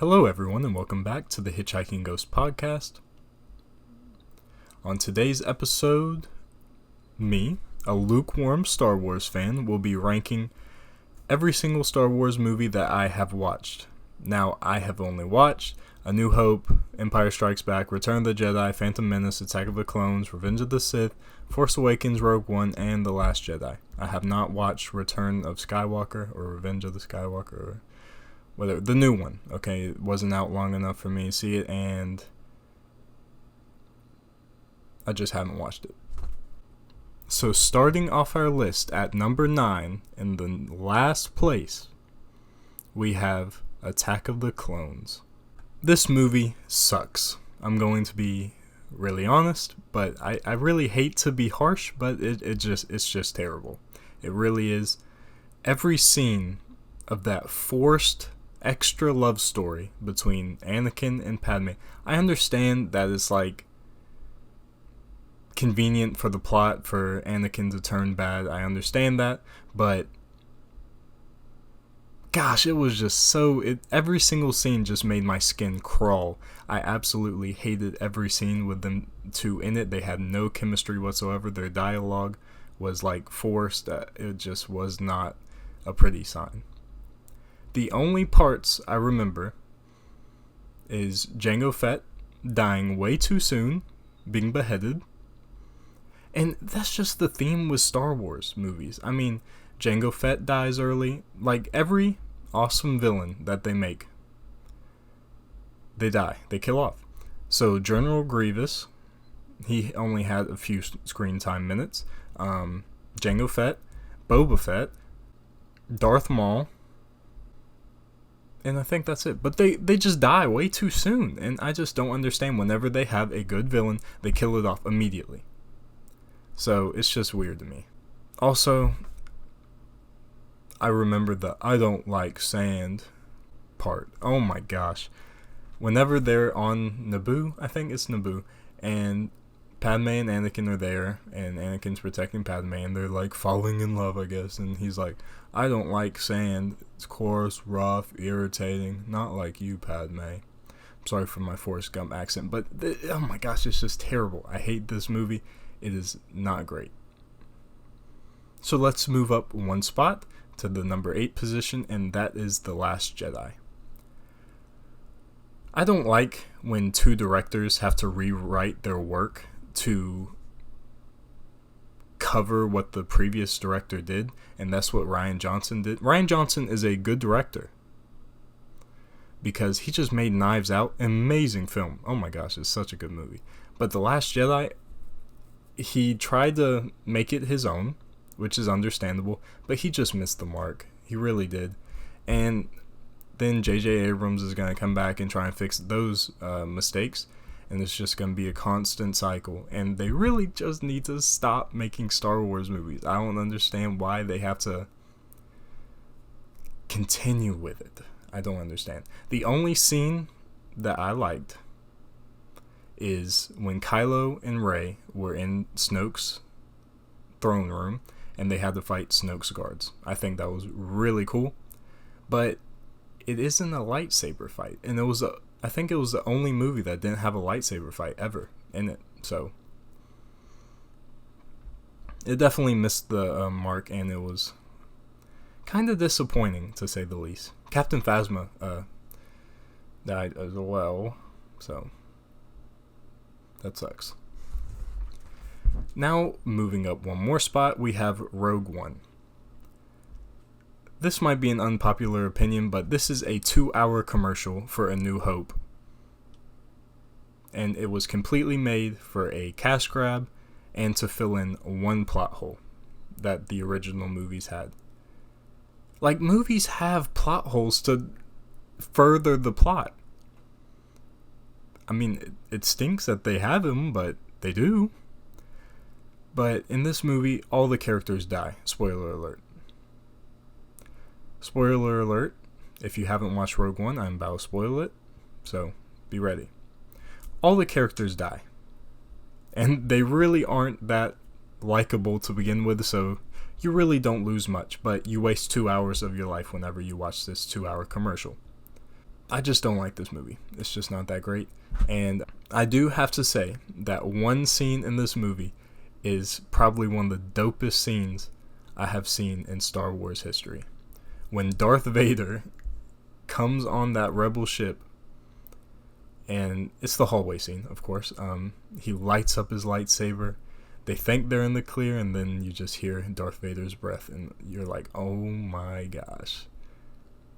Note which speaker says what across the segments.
Speaker 1: Hello, everyone, and welcome back to the Hitchhiking Ghost podcast. On today's episode, me, a lukewarm Star Wars fan, will be ranking every single Star Wars movie that I have watched. Now, I have only watched A New Hope, Empire Strikes Back, Return of the Jedi, Phantom Menace, Attack of the Clones, Revenge of the Sith, Force Awakens, Rogue One, and The Last Jedi. I have not watched Return of Skywalker or Revenge of the Skywalker or whether the new one. Okay, it wasn't out long enough for me to see it, and I just haven't watched it. So starting off our list at number 9, in the last place, we have Attack of the Clones. This movie sucks. I'm going to be really honest, but I really hate to be harsh, but it's just terrible. It really is. Every scene of that forced extra love story between Anakin and Padme. I understand that it's like convenient for the plot for Anakin to turn bad. I understand that, but gosh, it was just every single scene just made my skin crawl. I absolutely hated every scene with them two in it. They had no chemistry whatsoever. Their dialogue was like forced. It just was not a pretty sign. The only parts I remember is Jango Fett dying way too soon, being beheaded. And that's just the theme with Star Wars movies. I mean, Jango Fett dies early. Like every awesome villain that they make, they die. They kill off. So General Grievous, he only had a few screen time minutes. Jango Fett, Boba Fett, Darth Maul, and I think that's it. But they just die way too soon. And I just don't understand. Whenever they have a good villain, they kill it off immediately. So it's just weird to me. Also, I remember the I don't like sand part. Oh my gosh. Whenever they're on Naboo, I think it's Naboo, and Padme and Anakin are there, and Anakin's protecting Padme, and they're like falling in love, I guess, and he's like, I don't like sand. It's coarse, rough, irritating. Not like you, Padme. I'm sorry for my Forrest Gump accent, but oh my gosh, it's just terrible. I hate this movie. It is not great. So let's move up one spot to the number 8 position, and that is The Last Jedi. I don't like when two directors have to rewrite their work to cover what the previous director did, and that's what Rian Johnson did. Rian Johnson is a good director because he just made Knives Out, amazing film. Oh my gosh, it's such a good movie. But The Last Jedi, he tried to make it his own, which is understandable, but he just missed the mark. He really did. And then J.J. Abrams is going to come back and try and fix those mistakes, and it's just going to be a constant cycle. And they really just need to stop making Star Wars movies. I don't understand why they have to continue with it. I don't understand. The only scene that I liked is when Kylo and Rey were in Snoke's throne room, and they had to fight Snoke's guards. I think that was really cool. But it isn't a lightsaber fight, and I think it was the only movie that didn't have a lightsaber fight ever in it. So it definitely missed the mark, and it was kind of disappointing, to say the least. Captain Phasma died as well, so that sucks. Now, moving up one more spot, we have Rogue One. This might be an unpopular opinion, but this is a 2-hour commercial for A New Hope. And it was completely made for a cash grab and to fill in one plot hole that the original movies had. Like, movies have plot holes to further the plot. I mean, it stinks that they have them, but they do. But in this movie, all the characters die. Spoiler alert. Spoiler alert. If you haven't watched Rogue One, I'm about to spoil it. So, be ready. All the characters die. And they really aren't that likable to begin with, so you really don't lose much. But you waste 2 hours of your life whenever you watch this 2-hour commercial. I just don't like this movie. It's just not that great. And I do have to say that one scene in this movie is probably one of the dopest scenes I have seen in Star Wars history. When Darth Vader comes on that rebel ship, and it's the hallway scene, of course. He lights up his lightsaber. They think they're in the clear, and then you just hear Darth Vader's breath, and you're like, oh my gosh.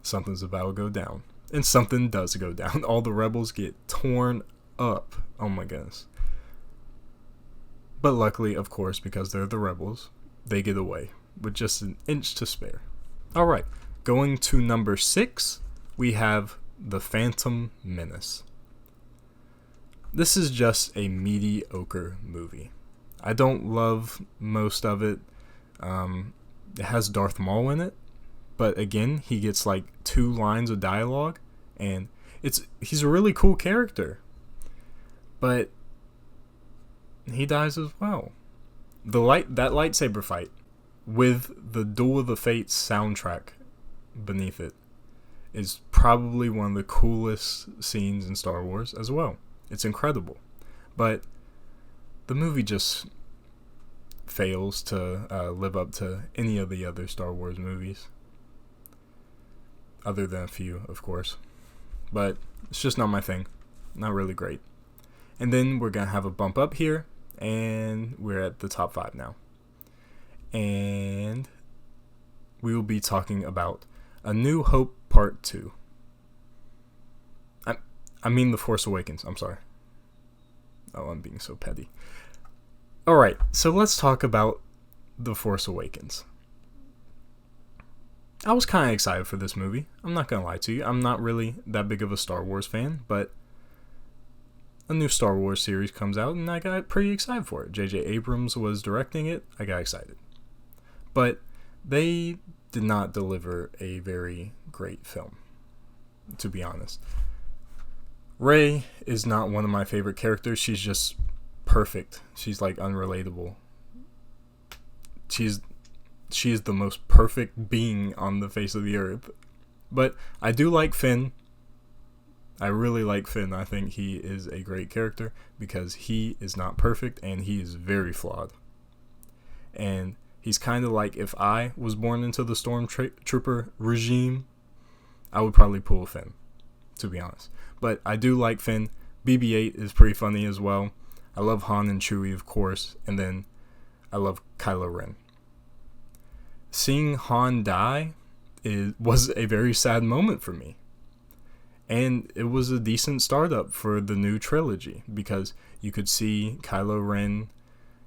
Speaker 1: Something's about to go down. And something does go down. All the rebels get torn up. Oh my goodness. But luckily, of course, because they're the rebels, they get away with just an inch to spare. Alright, going to number 6, we have The Phantom Menace. This is just a mediocre movie. I don't love most of it. It has Darth Maul in it, but again, he gets like 2 lines of dialogue, and he's a really cool character, but he dies as well. That lightsaber fight with the Duel of the Fates soundtrack beneath it is probably one of the coolest scenes in Star Wars as well. It's incredible, but the movie just fails to live up to any of the other Star Wars movies, other than a few, of course. But it's just not my thing. Not really great. And then we're gonna have a bump up here, and we're at the top 5 now. And we will be talking about A New Hope Part 2. I mean The Force Awakens, I'm sorry. Oh, I'm being so petty. Alright, so let's talk about The Force Awakens. I was kind of excited for this movie. I'm not going to lie to you. I'm not really that big of a Star Wars fan, but a new Star Wars series comes out, and I got pretty excited for it. J.J. Abrams was directing it. I got excited. But they did not deliver a very great film, to be honest. Rey is not one of my favorite characters. She's just perfect. She's like unrelatable. She is the most perfect being on the face of the earth. But I do like Finn. I really like Finn. I think he is a great character because he is not perfect and he is very flawed. And he's kind of like, if I was born into the Stormtrooper regime, I would probably pull Finn, to be honest. But I do like Finn. BB-8 is pretty funny as well. I love Han and Chewie, of course. And then I love Kylo Ren. Seeing Han die was a very sad moment for me. And it was a decent startup for the new trilogy because you could see Kylo Ren,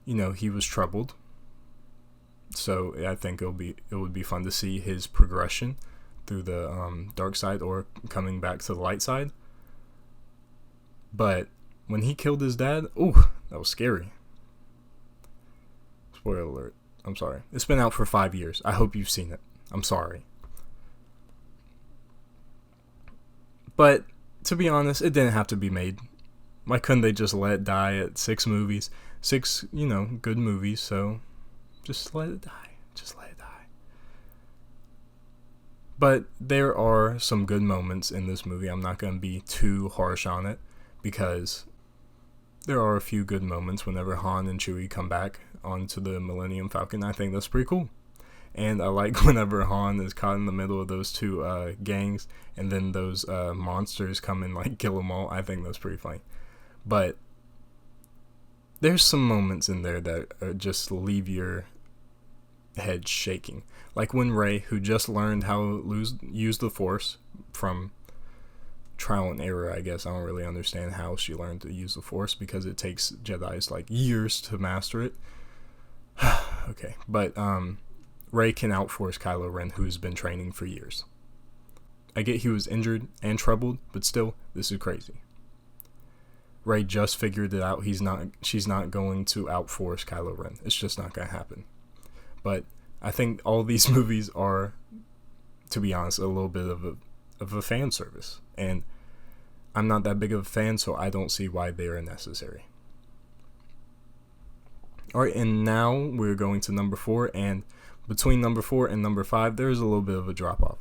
Speaker 1: he was troubled. So I think it would be fun to see his progression through the dark side or coming back to the light side. But when he killed his dad, that was scary. Spoiler alert. I'm sorry. It's been out for 5 years. I hope you've seen it. I'm sorry. But to be honest, it didn't have to be made. Why couldn't they just let it die at 6 movies? 6, good movies, so just let it die. Just let it die. But there are some good moments in this movie. I'm not going to be too harsh on it because there are a few good moments whenever Han and Chewie come back onto the Millennium Falcon. I think that's pretty cool. And I like whenever Han is caught in the middle of those 2 gangs and then those monsters come and kill them all. I think that's pretty funny. But there's some moments in there that just leave your head shaking. Like when Rey, who just learned how to use the Force from trial and error, I guess. I don't really understand how she learned to use the Force because it takes Jedis years to master it. Okay, but Rey can outforce Kylo Ren, who's been training for years. I get he was injured and troubled, but still, this is crazy. Rey just figured it out. She's not going to outforce Kylo Ren. It's just not going to happen. But I think all these movies are, to be honest, a little bit of a fan service. And I'm not that big of a fan, so I don't see why they are necessary. Alright, and now we're going to number 4, and between number 4 and number 5, there's a little bit of a drop-off.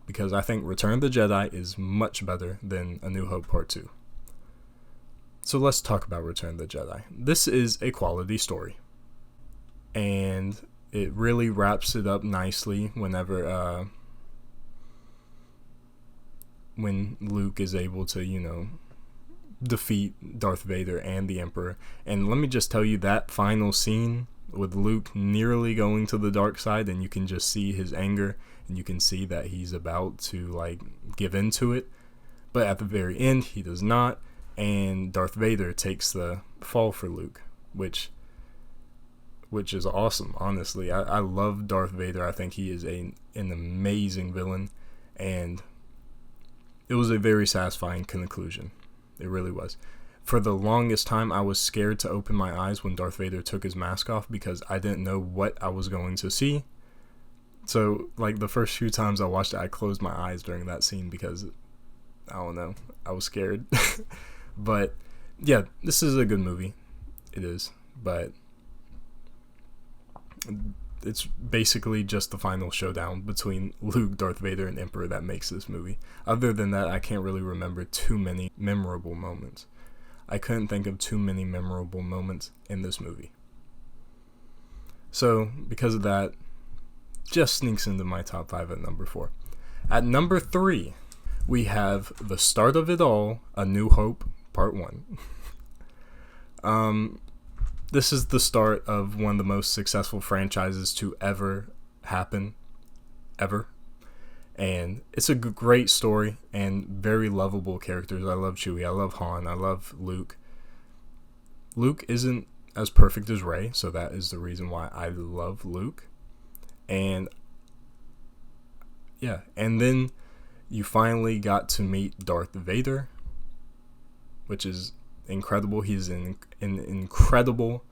Speaker 1: because I think Return of the Jedi is much better than A New Hope Part 2. So let's talk about Return of the Jedi. This is a quality story, and it really wraps it up nicely whenever when Luke is able to, defeat Darth Vader and the Emperor. And let me just tell you, that final scene with Luke nearly going to the dark side, and you can just see his anger, and you can see that he's about to give into it, but at the very end he does not, and Darth Vader takes the fall for Luke, which is awesome. Honestly, I love Darth Vader. I think he is an amazing villain, and it was a very satisfying conclusion. It really was. For the longest time, I was scared to open my eyes when Darth Vader took his mask off, because I didn't know what I was going to see. So, the first few times I watched it, I closed my eyes during that scene because, I don't know, I was scared. But, yeah, this is a good movie. It is. But it's basically just the final showdown between Luke, Darth Vader, and Emperor that makes this movie. Other than that, I can't really remember too many memorable moments. I couldn't think of too many memorable moments in this movie. So, because of that, just sneaks into my top 5 at number 4. At number 3, we have the start of it all, A New Hope, Part 1. This is the start of one of the most successful franchises to ever happen, ever. And it's a great story and very lovable characters. I love Chewie, I love Han, I love Luke. Luke isn't as perfect as Rey, so that is the reason why I love Luke. And yeah, and then you finally got to meet Darth Vader, which is incredible. He's an incredible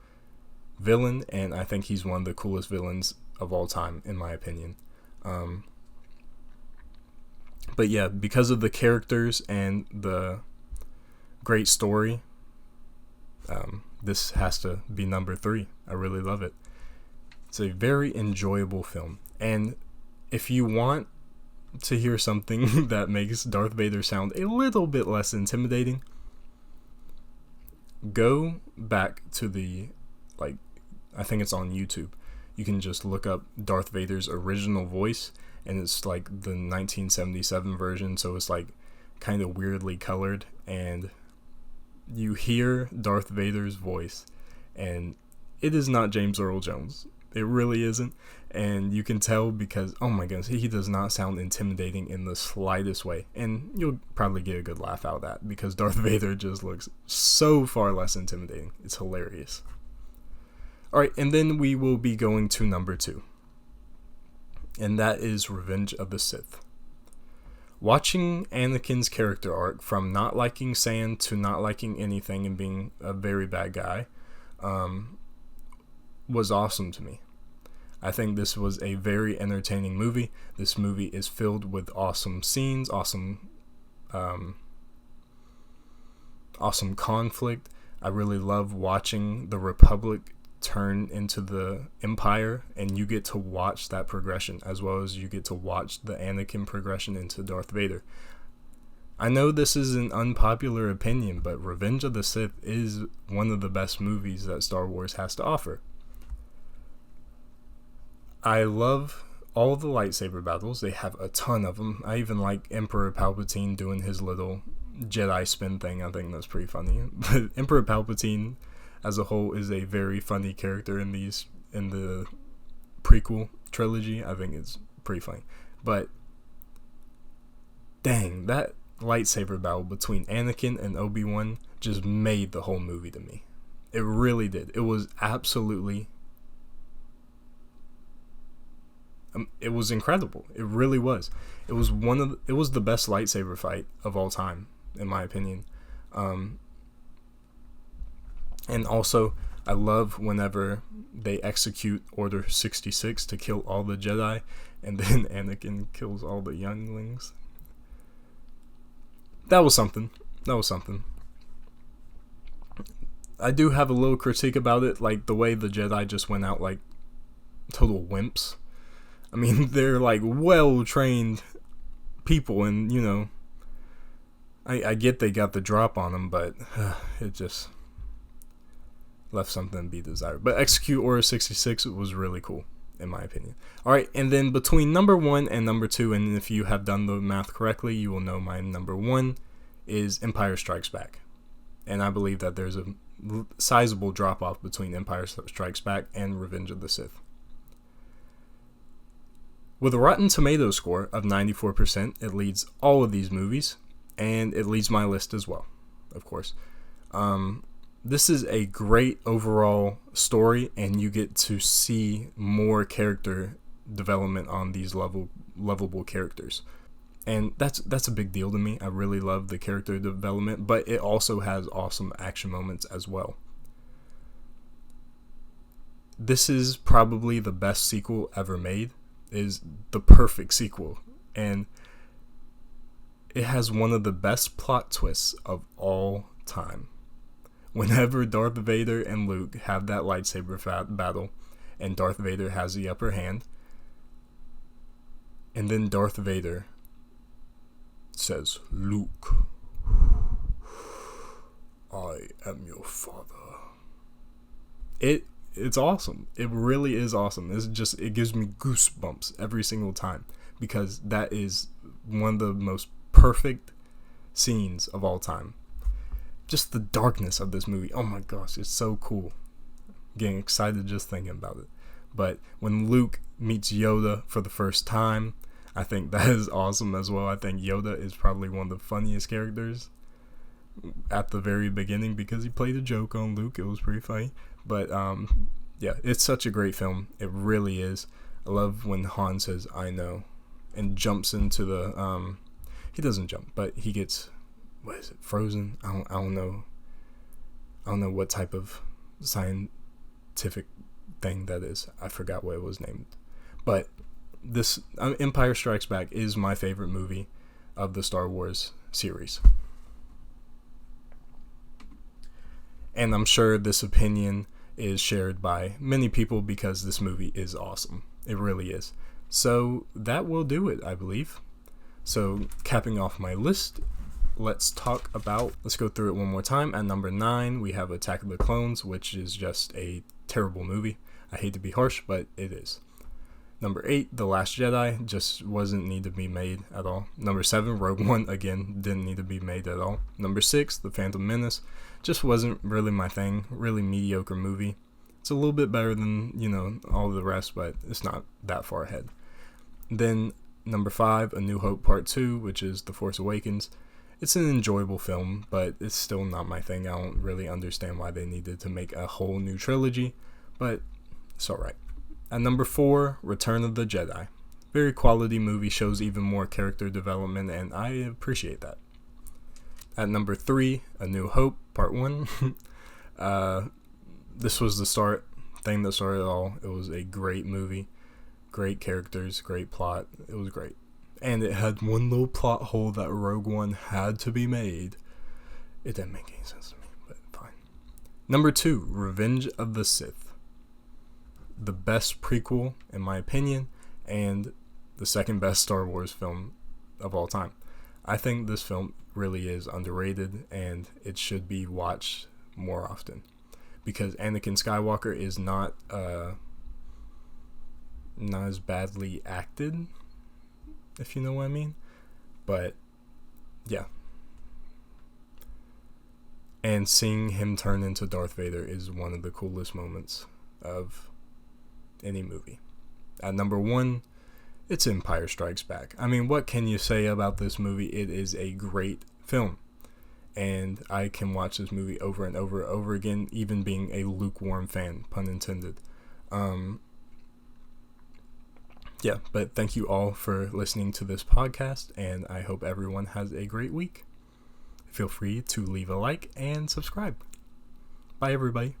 Speaker 1: villain, and I think he's one of the coolest villains of all time, in my opinion. But yeah, because of the characters and the great story, this has to be number 3. I really love it. It's a very enjoyable film. And if you want to hear something that makes Darth Vader sound a little bit less intimidating, go back to I think it's on YouTube. You can just look up Darth Vader's original voice, and it's the 1977 version, so it's kind of weirdly colored, and you hear Darth Vader's voice, and it is not James Earl Jones. It really isn't, and you can tell because, oh my goodness, he does not sound intimidating in the slightest way, and you'll probably get a good laugh out of that, because Darth Vader just looks so far less intimidating. It's hilarious. Alright, and then we will be going to number 2, and that is Revenge of the Sith. Watching Anakin's character arc from not liking sand to not liking anything and being a very bad guy was awesome to me. I think this was a very entertaining movie. This movie is filled with awesome scenes, awesome conflict. I really love watching the Republic turn into the Empire, and you get to watch that progression, as well as you get to watch the Anakin progression into Darth Vader. I know this is an unpopular opinion, but Revenge of the Sith is one of the best movies that Star Wars has to offer. I love all the lightsaber battles. They have a ton of them. I even like Emperor Palpatine doing his little Jedi spin thing. I think that's pretty funny. But Emperor Palpatine as a whole is a very funny character in the prequel trilogy. I think it's pretty funny. But dang, that lightsaber battle between Anakin and Obi-Wan just made the whole movie to me. It really did. It was absolutely it was incredible. It really was. It was the best lightsaber fight of all time, in my opinion. And also, I love whenever they execute Order 66 to kill all the Jedi, and then Anakin kills all the younglings. That was something. I do have a little critique about it, the way the Jedi just went out like total wimps. I mean, they're well-trained people, and I get they got the drop on them, but it just left something to be desired. But Execute Order 66 was really cool, in my opinion. Alright, and then between number 1 and number 2, and if you have done the math correctly, you will know my number 1 is Empire Strikes Back. And I believe that there's a sizable drop-off between Empire Strikes Back and Revenge of the Sith. With a Rotten Tomatoes score of 94%, it leads all of these movies, and it leads my list as well, of course. This is a great overall story, and you get to see more character development on these lovable characters. And that's a big deal to me. I really love the character development, but it also has awesome action moments as well. This is probably the best sequel ever made. It is the perfect sequel, and it has one of the best plot twists of all time. Whenever Darth Vader and Luke have that lightsaber battle, and Darth Vader has the upper hand, and then Darth Vader says, "Luke, I am your father." It's awesome. It really is awesome. It gives me goosebumps every single time, because that is one of the most perfect scenes of all time. Just the darkness of this movie. Oh my gosh, it's so cool. Getting excited just thinking about it. But when Luke meets Yoda for the first time, I think that is awesome as well. I think Yoda is probably one of the funniest characters at the very beginning, because he played a joke on Luke. It was pretty funny. But yeah, it's such a great film. It really is. I love when Han says, "I know," and jumps into the he doesn't jump, but he gets, what is it, frozen? I don't know what type of scientific thing that is. I forgot what it was named. But this Empire Strikes Back is my favorite movie of the Star Wars series. And I'm sure this opinion is shared by many people, because this movie is awesome. It really is. So that will do it, I believe. So capping off my list, let's go through it one more time. At number 9, we have Attack of the Clones, which is just a terrible movie. I hate to be harsh, but it is. Number 8, The Last Jedi, just wasn't need to be made at all. Number 7, Rogue One, again, didn't need to be made at all. Number 6, The Phantom Menace, just wasn't really my thing. Really mediocre movie. It's a little bit better than, all of the rest, but it's not that far ahead. Then number 5, A New Hope Part 2, which is The Force Awakens. It's an enjoyable film, but it's still not my thing. I don't really understand why they needed to make a whole new trilogy, but it's alright. At number 4, Return of the Jedi. Very quality movie, shows even more character development, and I appreciate that. At number 3, A New Hope Part 1. This was the thing that started it all. It was a great movie. Great characters, great plot. It was great. And it had one little plot hole that Rogue One had to be made. It didn't make any sense to me, but fine. Number 2, Revenge of the Sith. The best prequel, in my opinion, and the second best Star Wars film of all time. I think this film really is underrated, and it should be watched more often, because Anakin Skywalker is not as badly acted, if you know what I mean. But yeah, and seeing him turn into Darth Vader is one of the coolest moments of any movie. At number 1, it's Empire Strikes Back. I mean, what can you say about this movie? It is a great film, and I can watch this movie over and over again, even being a lukewarm fan, pun intended. Yeah, but thank you all for listening to this podcast, and I hope everyone has a great week. Feel free to leave a like and subscribe. Bye, everybody.